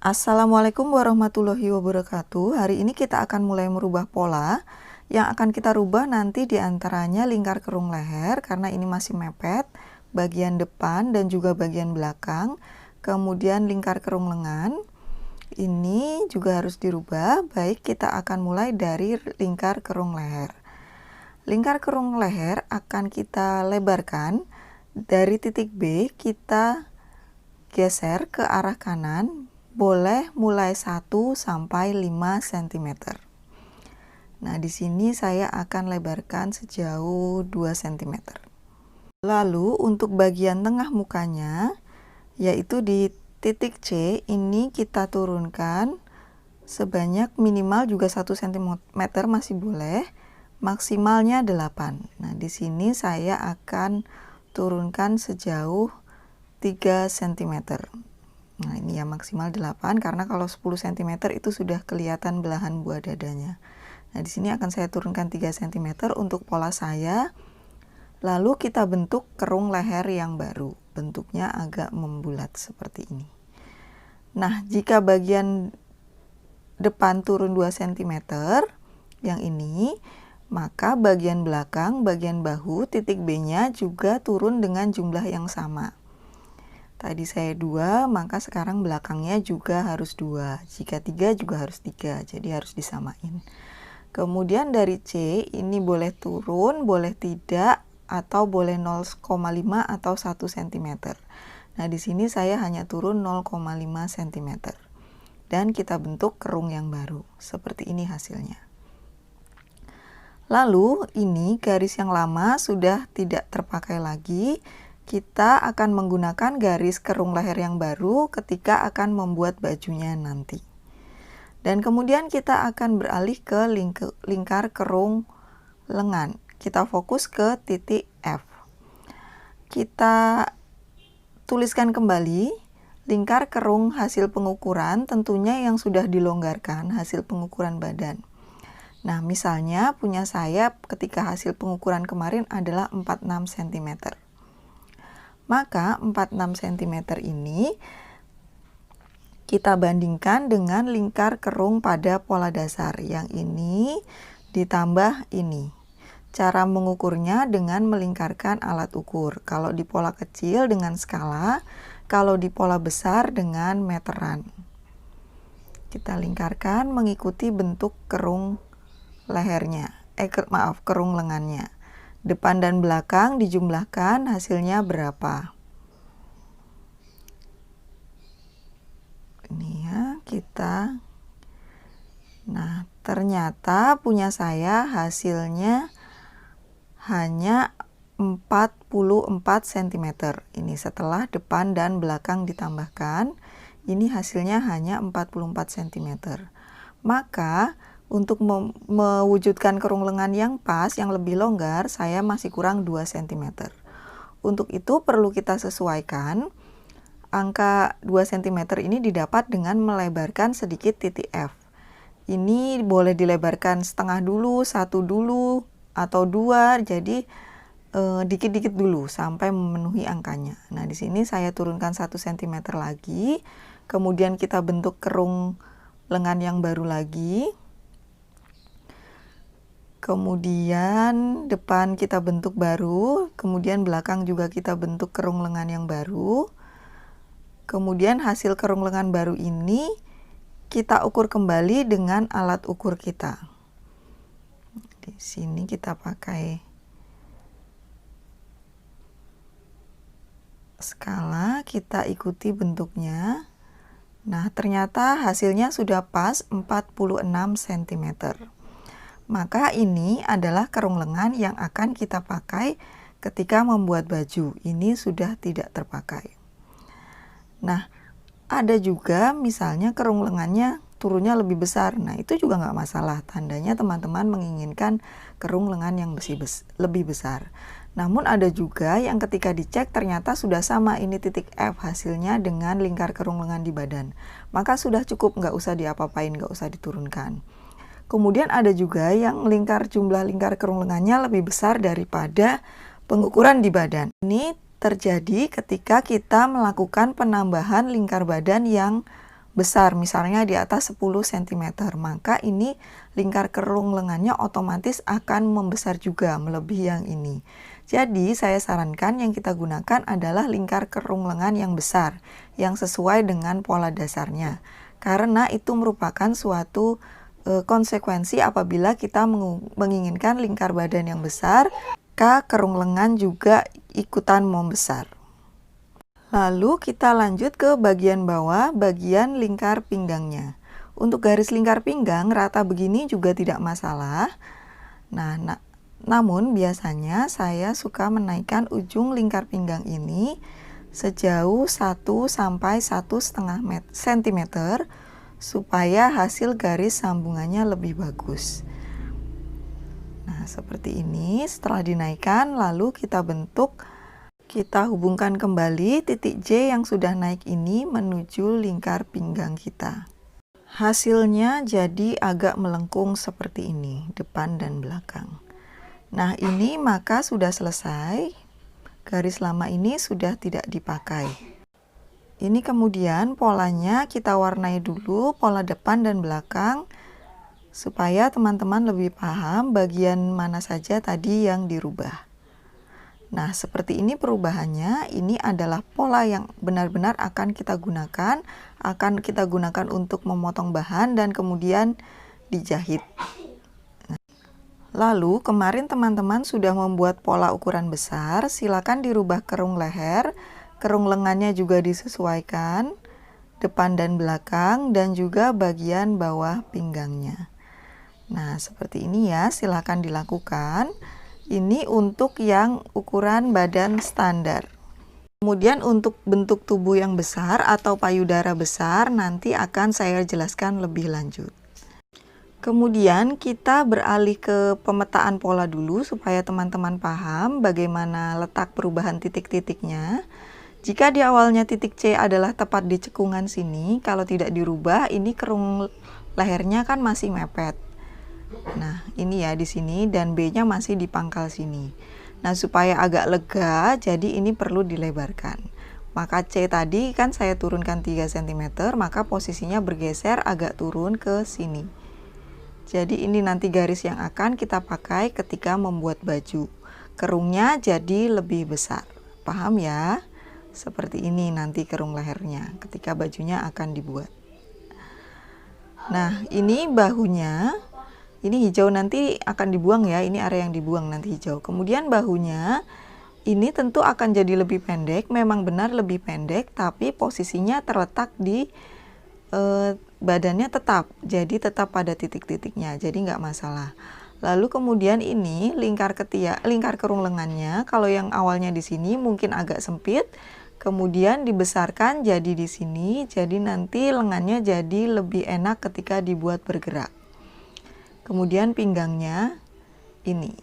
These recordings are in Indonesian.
Assalamualaikum warahmatullahi wabarakatuh. Hari ini kita akan mulai merubah pola. Yang akan kita rubah nanti diantaranya lingkar kerung leher, karena ini masih mepet, bagian depan dan juga bagian belakang. Kemudian lingkar kerung lengan, ini juga harus dirubah. Baik, kita akan mulai dari lingkar kerung leher. Lingkar kerung leher akan kita lebarkan. Dari titik B, kita geser ke arah kanan. Boleh mulai 1 sampai 5 cm. Nah, di sini saya akan lebarkan sejauh 2 cm. Lalu untuk bagian tengah mukanya, yaitu di titik C, ini kita turunkan sebanyak minimal juga 1 cm masih boleh, maksimalnya 8. Nah, di sini saya akan turunkan sejauh 3 cm. Nah, ini ya maksimal 8, karena kalau 10 cm itu sudah kelihatan belahan buah dadanya. Nah, di sini akan saya turunkan 3 cm untuk pola saya. Lalu kita bentuk kerung leher yang baru. Bentuknya agak membulat seperti ini. Nah, jika bagian depan turun 2 cm, yang ini, maka bagian belakang, bagian bahu, titik B-nya juga turun dengan jumlah yang sama. Tadi saya 2, maka sekarang belakangnya juga harus 2. Jika 3 juga harus 3, jadi harus disamain. Kemudian dari C, ini boleh turun, boleh tidak, atau boleh 0,5 atau 1 cm. Nah, di sini saya hanya turun 0,5 cm. Dan kita bentuk kerung yang baru. Seperti ini hasilnya. Lalu, ini garis yang lama sudah tidak terpakai lagi. Kita akan menggunakan garis kerung leher yang baru ketika akan membuat bajunya nanti. Dan kemudian kita akan beralih ke lingkar kerung lengan. Kita fokus ke titik F. Kita tuliskan kembali lingkar kerung hasil pengukuran, tentunya yang sudah dilonggarkan hasil pengukuran badan. Nah, misalnya punya saya ketika hasil pengukuran kemarin adalah 46 cm. Maka 46 cm ini kita bandingkan dengan lingkar kerung pada pola dasar. Yang ini ditambah ini. Cara mengukurnya dengan melingkarkan alat ukur. Kalau di pola kecil dengan skala, kalau di pola besar dengan meteran. Kita lingkarkan mengikuti bentuk kerung lehernya. Kerung lengannya. Depan dan belakang dijumlahkan, hasilnya berapa? Ini ya, kita. Nah, ternyata punya saya hasilnya hanya 44 cm. Ini setelah depan dan belakang ditambahkan, ini hasilnya hanya 44 cm. Maka untuk mewujudkan kerung lengan yang pas, yang lebih longgar, saya masih kurang 2 cm. Untuk itu perlu kita sesuaikan. Angka 2 cm ini didapat dengan melebarkan sedikit titik F. Ini boleh dilebarkan setengah dulu, 1 dulu, atau 2. Jadi dikit-dikit dulu sampai memenuhi angkanya. Nah, di sini saya turunkan 1 cm lagi. Kemudian kita bentuk kerung lengan yang baru lagi. Kemudian depan kita bentuk baru, kemudian belakang juga kita bentuk kerung lengan yang baru. Kemudian hasil kerung lengan baru ini kita ukur kembali dengan alat ukur kita. Di sini kita pakai skala, kita ikuti bentuknya. Nah, ternyata hasilnya sudah pas 46 cm. Maka ini adalah kerung lengan yang akan kita pakai ketika membuat baju. Ini sudah tidak terpakai. Nah, ada juga misalnya kerung lengannya turunnya lebih besar. Nah, itu juga nggak masalah. Tandanya teman-teman menginginkan kerung lengan yang lebih besar. Namun ada juga yang ketika dicek ternyata sudah sama ini titik F hasilnya dengan lingkar kerung lengan di badan. Maka sudah cukup, nggak usah diapa-apain, nggak usah diturunkan. Kemudian ada juga yang jumlah lingkar kerung lengannya lebih besar daripada pengukuran di badan. Ini terjadi ketika kita melakukan penambahan lingkar badan yang besar, misalnya di atas 10 cm, maka ini lingkar kerung lengannya otomatis akan membesar juga, melebihi yang ini. Jadi saya sarankan yang kita gunakan adalah lingkar kerung lengan yang besar, yang sesuai dengan pola dasarnya. Karena itu merupakan suatu konsekuensi apabila kita menginginkan lingkar badan yang besar, maka kerung lengan juga ikutan membesar. Lalu kita lanjut ke bagian bawah, bagian lingkar pinggangnya. Untuk garis lingkar pinggang rata begini juga tidak masalah. Namun biasanya saya suka menaikkan ujung lingkar pinggang ini sejauh 1 sampai 1,5 cm supaya hasil garis sambungannya lebih bagus. Nah, seperti ini. Setelah dinaikkan, lalu kita hubungkan kembali titik J yang sudah naik ini menuju lingkar pinggang kita. Hasilnya jadi agak melengkung seperti ini, depan dan belakang. Nah, ini maka sudah selesai. Garis lama ini sudah tidak dipakai. Ini kemudian polanya kita warnai dulu, pola depan dan belakang, supaya teman-teman lebih paham bagian mana saja tadi yang dirubah. Nah, seperti ini perubahannya. Ini adalah pola yang benar-benar akan kita gunakan untuk memotong bahan dan kemudian dijahit. Lalu, kemarin teman-teman sudah membuat pola ukuran besar, silakan dirubah kerung leher, kerung lengannya juga disesuaikan, depan dan belakang, dan juga bagian bawah pinggangnya. Nah, seperti ini ya, silakan dilakukan. Ini untuk yang ukuran badan standar. Kemudian untuk bentuk tubuh yang besar atau payudara besar nanti akan saya jelaskan lebih lanjut. Kemudian kita beralih ke pemetaan pola dulu supaya teman-teman paham bagaimana letak perubahan titik-titiknya. Jika di awalnya titik C adalah tepat di cekungan sini, kalau tidak dirubah ini kerung lehernya kan masih mepet. Nah, ini ya di sini dan B-nya masih di pangkal sini. Nah, supaya agak lega, jadi ini perlu dilebarkan. Maka C tadi kan saya turunkan 3 cm, maka posisinya bergeser agak turun ke sini. Jadi ini nanti garis yang akan kita pakai ketika membuat baju. Kerungnya jadi lebih besar. Paham ya? Seperti ini nanti kerung lehernya ketika bajunya akan dibuat. Nah, ini bahunya. Ini hijau nanti akan dibuang ya, ini area yang dibuang nanti hijau. Kemudian bahunya ini tentu akan jadi lebih pendek, memang benar lebih pendek, tapi posisinya terletak di badannya tetap, jadi tetap pada titik-titiknya, jadi nggak masalah. Lalu kemudian ini lingkar kerung lengannya, kalau yang awalnya di sini mungkin agak sempit, kemudian dibesarkan jadi di sini, jadi nanti lengannya jadi lebih enak ketika dibuat bergerak. Kemudian pinggangnya ini.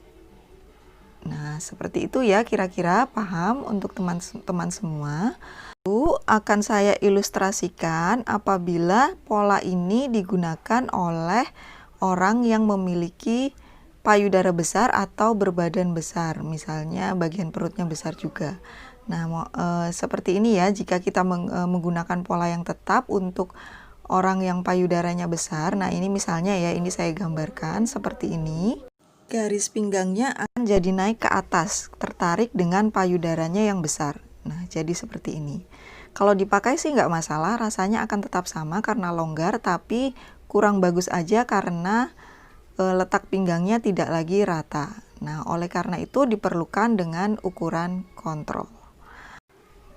Nah, seperti itu ya, kira-kira paham untuk teman-teman semua. Lalu akan saya ilustrasikan apabila pola ini digunakan oleh orang yang memiliki payudara besar atau berbadan besar, misalnya bagian perutnya besar juga. Nah, seperti ini ya, jika kita menggunakan pola yang tetap untuk orang yang payudaranya besar. Nah, ini misalnya ya, ini saya gambarkan seperti ini. Garis pinggangnya akan jadi naik ke atas, tertarik dengan payudaranya yang besar. Nah, jadi seperti ini. Kalau dipakai sih nggak masalah, rasanya akan tetap sama karena longgar, tapi kurang bagus aja karena letak pinggangnya tidak lagi rata. Nah, oleh karena itu diperlukan dengan ukuran kontrol.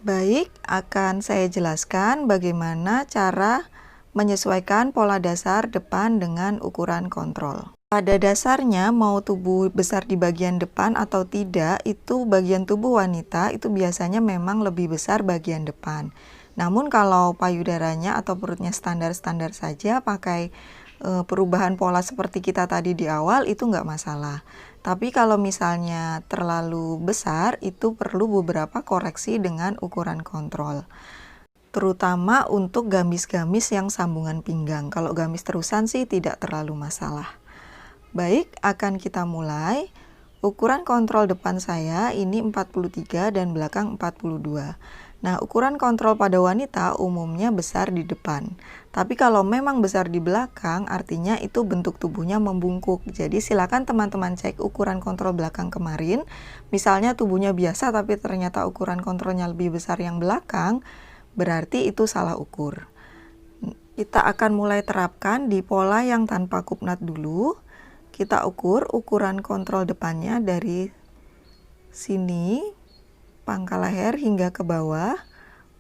Baik, akan saya jelaskan bagaimana cara menyesuaikan pola dasar depan dengan ukuran kontrol. Pada dasarnya mau tubuh besar di bagian depan atau tidak, itu bagian tubuh wanita itu biasanya memang lebih besar bagian depan. Namun kalau payudaranya atau perutnya standar-standar saja, pakai perubahan pola seperti kita tadi di awal itu nggak masalah. Tapi kalau misalnya terlalu besar, itu perlu beberapa koreksi dengan ukuran kontrol. Terutama untuk gamis-gamis yang sambungan pinggang. Kalau gamis terusan sih tidak terlalu masalah. Baik, akan kita mulai. Ukuran kontrol depan saya ini 43 dan belakang 42. Nah, ukuran kontrol pada wanita umumnya besar di depan. Tapi kalau memang besar di belakang, artinya itu bentuk tubuhnya membungkuk. Jadi silakan teman-teman cek ukuran kontrol belakang kemarin. Misalnya tubuhnya biasa tapi ternyata ukuran kontrolnya lebih besar yang belakang, berarti itu salah ukur. Kita akan mulai terapkan di pola yang tanpa kupnat dulu. Kita ukur ukuran kontrol depannya dari sini, pangkal leher hingga ke bawah,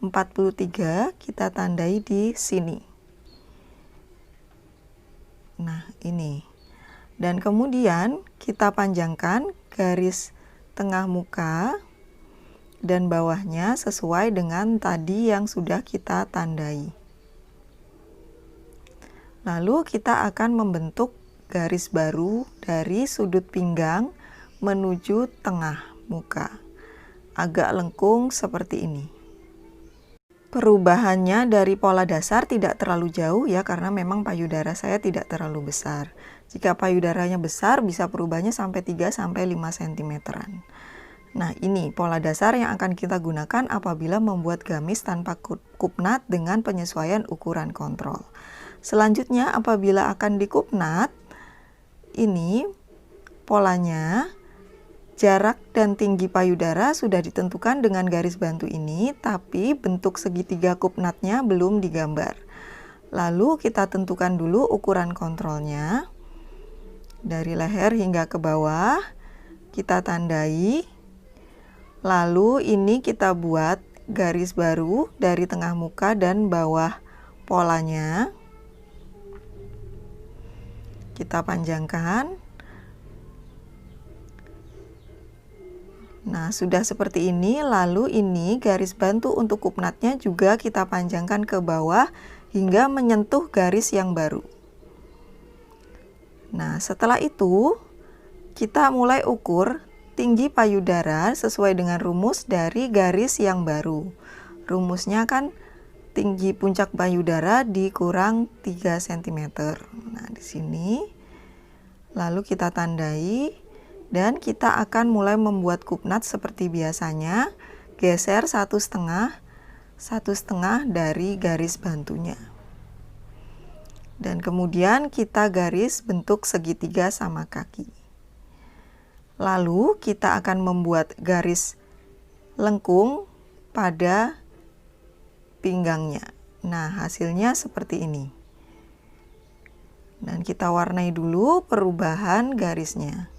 43 kita tandai di sini. Nah, ini. Dan kemudian kita panjangkan garis tengah muka dan bawahnya sesuai dengan tadi yang sudah kita tandai. Lalu kita akan membentuk garis baru dari sudut pinggang menuju tengah muka. Agak lengkung seperti ini. Perubahannya dari pola dasar tidak terlalu jauh ya, karena memang payudara saya tidak terlalu besar. Jika payudaranya besar bisa perubahannya sampai 3-5 cm-an. Nah, ini pola dasar yang akan kita gunakan apabila membuat gamis tanpa kupnat dengan penyesuaian ukuran kontrol. Selanjutnya apabila akan dikupnat, ini polanya. Jarak dan tinggi payudara sudah ditentukan dengan garis bantu ini, tapi bentuk segitiga kupnatnya belum digambar. Lalu kita tentukan dulu ukuran kontrolnya. Dari leher hingga ke bawah, kita tandai. Lalu ini kita buat garis baru dari tengah muka dan bawah polanya. Kita panjangkan. Nah, sudah seperti ini, lalu ini garis bantu untuk kupnatnya juga kita panjangkan ke bawah hingga menyentuh garis yang baru. Nah, setelah itu kita mulai ukur tinggi payudara sesuai dengan rumus dari garis yang baru. Rumusnya kan tinggi puncak payudara dikurang 3 cm. Nah, di sini. Lalu kita tandai. Dan kita akan mulai membuat kupnat seperti biasanya, geser 1,5 dari garis bantunya. Dan kemudian kita garis bentuk segitiga sama kaki. Lalu kita akan membuat garis lengkung pada pinggangnya. Nah, hasilnya seperti ini. Dan kita warnai dulu perubahan garisnya.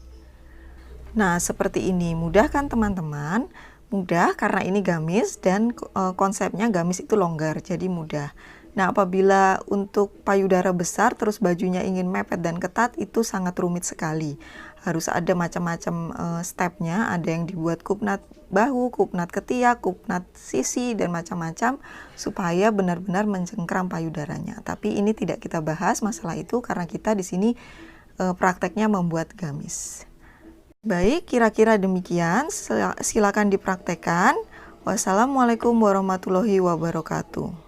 Nah, seperti ini. Mudah kan teman-teman? Mudah karena ini gamis dan konsepnya gamis itu longgar, jadi mudah. Nah, apabila untuk payudara besar terus bajunya ingin mepet dan ketat, itu sangat rumit sekali. Harus ada macam-macam stepnya, ada yang dibuat kupnat bahu, kupnat ketiak, kupnat sisi, dan macam-macam supaya benar-benar mencengkram payudaranya. Tapi ini tidak kita bahas masalah itu karena kita di sini prakteknya membuat gamis. Baik, kira-kira demikian. Silakan dipraktekkan. Wassalamualaikum warahmatullahi wabarakatuh.